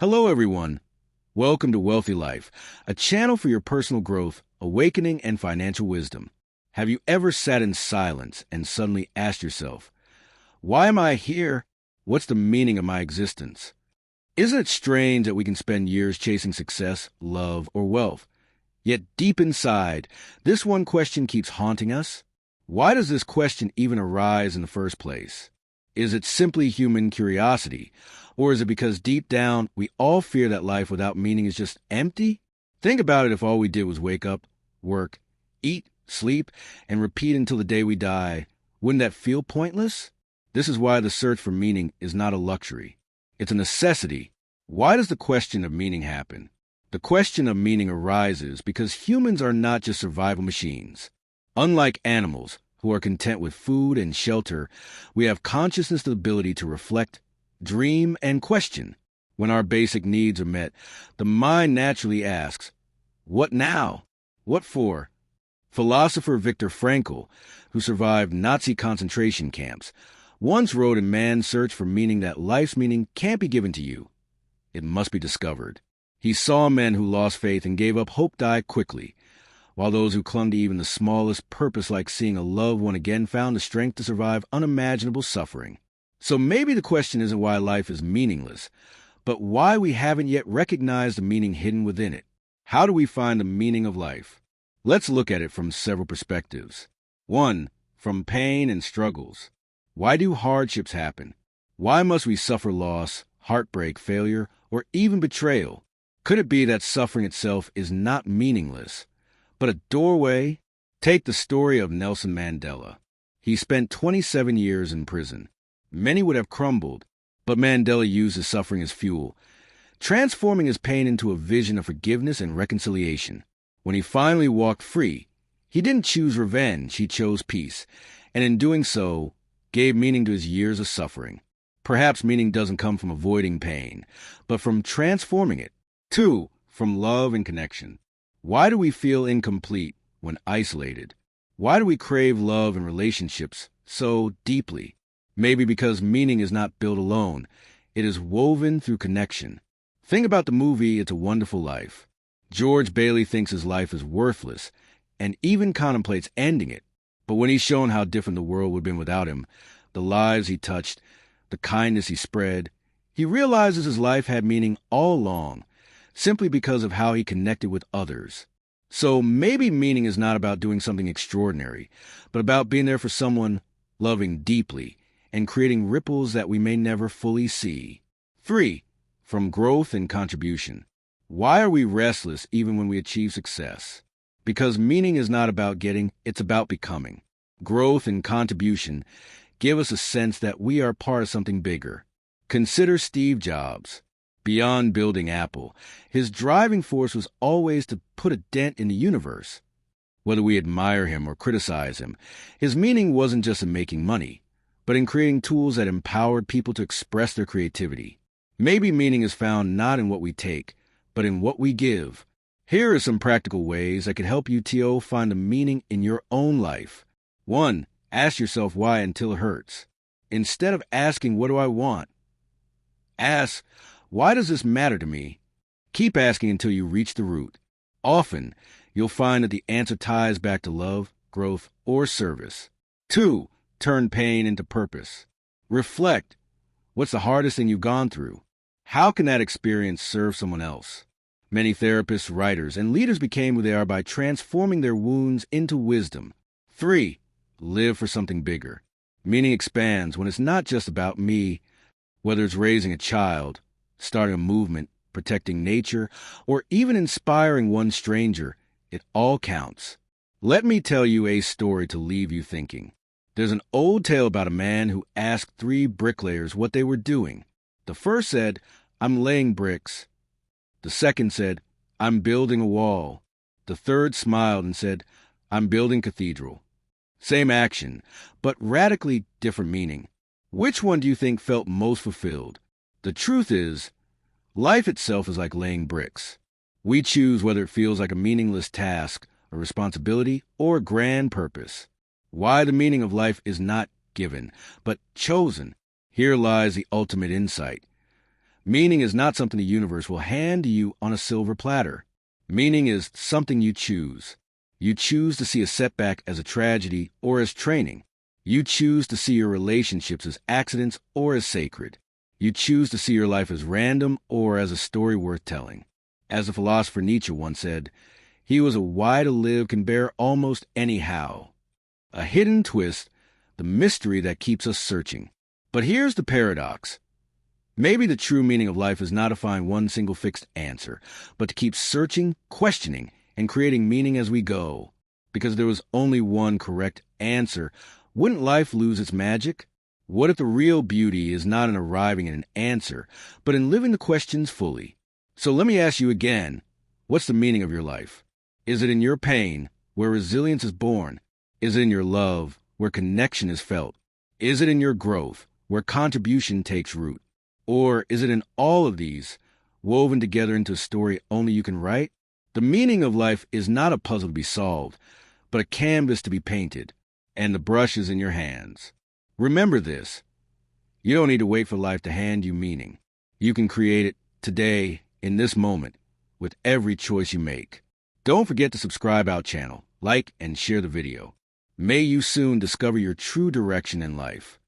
Hello, everyone. Welcome to Wealthy Life, a channel for your personal growth, awakening, and financial wisdom. Have you ever sat in silence and suddenly asked yourself, why am I here? What's the meaning of my existence? Isn't it strange that we can spend years chasing success, love, or wealth? Yet deep inside, this one question keeps haunting us. Why does this question even arise in the first place? Is it simply human curiosity? Or is it because deep down, we all fear that life without meaning is just empty? Think about it if all we did was wake up, work, eat, sleep, and repeat until the day we die. Wouldn't that feel pointless? This is why the search for meaning is not a luxury. It's a necessity. Why does the question of meaning happen? The question of meaning arises because humans are not just survival machines. Unlike animals, who are content with food and shelter, we have consciousness, the ability to reflect, dream, and question. When our basic needs are met, the mind naturally asks, what now? What for? Philosopher Viktor Frankl, who survived Nazi concentration camps, once wrote in Man's Search for Meaning that life's meaning can't be given to you. It must be discovered. He saw men who lost faith and gave up hope die quickly, while those who clung to even the smallest purpose, like seeing a loved one again, found the strength to survive unimaginable suffering. So maybe the question isn't why life is meaningless, but why we haven't yet recognized the meaning hidden within it. How do we find the meaning of life? Let's look at it from several perspectives. 1. From pain and struggles. Why do hardships happen? Why must we suffer loss, heartbreak, failure, or even betrayal? Could it be that suffering itself is not meaningless, but a doorway? Take the story of Nelson Mandela. He spent 27 years in prison. Many would have crumbled, but Mandela used his suffering as fuel, transforming his pain into a vision of forgiveness and reconciliation. When he finally walked free, he didn't choose revenge, he chose peace, and in doing so, gave meaning to his years of suffering. Perhaps meaning doesn't come from avoiding pain, but from transforming it. 2. From love and connection. Why do we feel incomplete when isolated? Why do we crave love and relationships so deeply? Maybe because meaning is not built alone. It is woven through connection. Think about the movie It's a Wonderful Life. George Bailey thinks his life is worthless and even contemplates ending it. But when he's shown how different the world would have been without him, the lives he touched, the kindness he spread, he realizes his life had meaning all along, simply because of how he connected with others. So maybe meaning is not about doing something extraordinary, but about being there for someone, loving deeply, and creating ripples that we may never fully see. 3. From growth and contribution. Why are we restless even when we achieve success? Because meaning is not about getting, it's about becoming. Growth and contribution give us a sense that we are part of something bigger. Consider Steve Jobs. Beyond building Apple, his driving force was always to put a dent in the universe. Whether we admire him or criticize him, his meaning wasn't just in making money, but in creating tools that empowered people to express their creativity. Maybe meaning is found not in what we take, but in what we give. Here are some practical ways that could help you find the meaning in your own life. 1. Ask yourself why until it hurts. Instead of asking, what do I want? Ask, why does this matter to me? Keep asking until you reach the root. Often, you'll find that the answer ties back to love, growth, or service. 2. Turn pain into purpose. Reflect. What's the hardest thing you've gone through? How can that experience serve someone else? Many therapists, writers, and leaders became who they are by transforming their wounds into wisdom. 3. Live for something bigger. Meaning expands when it's not just about me, whether it's raising a child, starting a movement, protecting nature, or even inspiring one stranger. It all counts. Let me tell you a story to leave you thinking. There's an old tale about a man who asked 3 bricklayers what they were doing. The first said, I'm laying bricks. The second said, I'm building a wall. The third smiled and said, I'm building a cathedral. Same action, but radically different meaning. Which one do you think felt most fulfilled? The truth is, life itself is like laying bricks. We choose whether it feels like a meaningless task, a responsibility, or a grand purpose. Why the meaning of life is not given, but chosen. Here lies the ultimate insight. Meaning is not something the universe will hand to you on a silver platter. Meaning is something you choose. You choose to see a setback as a tragedy or as training. You choose to see your relationships as accidents or as sacred. You choose to see your life as random or as a story worth telling. As the philosopher Nietzsche once said, he was a why to live can bear almost anyhow. A hidden twist, the mystery that keeps us searching. But here's the paradox. Maybe the true meaning of life is not to find one single fixed answer, but to keep searching, questioning, and creating meaning as we go. Because if there was only one correct answer, wouldn't life lose its magic? What if the real beauty is not in arriving at an answer, but in living the questions fully? So let me ask you again, what's the meaning of your life? Is it in your pain, where resilience is born? Is it in your love, where connection is felt? Is it in your growth, where contribution takes root? Or is it in all of these, woven together into a story only you can write? The meaning of life is not a puzzle to be solved, but a canvas to be painted, and the brush is in your hands. Remember this. You don't need to wait for life to hand you meaning. You can create it today, in this moment, with every choice you make. Don't forget to subscribe our channel, like, and share the video. May you soon discover your true direction in life.